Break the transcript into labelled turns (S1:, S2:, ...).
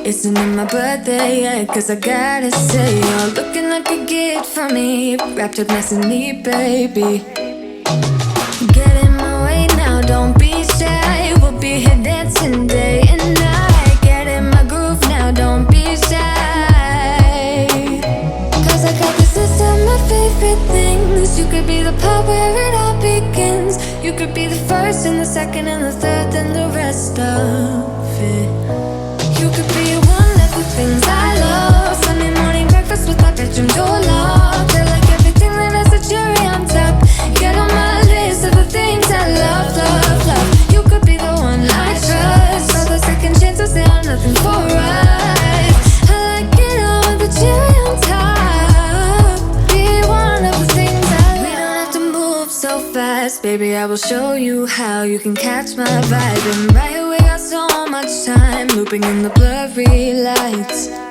S1: Isn't it my birthday yet? Cause I gotta say, you're looking like a gift from me, wrapped up nice and neat, baby. Get in my way now, don't be shy. We'll be here dancing day and night. Get in my groove now, don't be shy. Cause I got this list of my favorite things. You could be the part where it all begins. You could be the first and the second and the third and the rest of it. You could be one of the things I love. Sunday morning breakfast with my bedroom door locked. I like everything that has a cherry on top. Get on my list of the things I love, love, love. You could be the one I trust. All the second chances, they are nothing for us. I like it all with the cherry on top. Be one of the things I love. We don't have to move so fast, baby, I will show you how. You can catch my vibe. And right away, got so much time, looping in the blurry lights.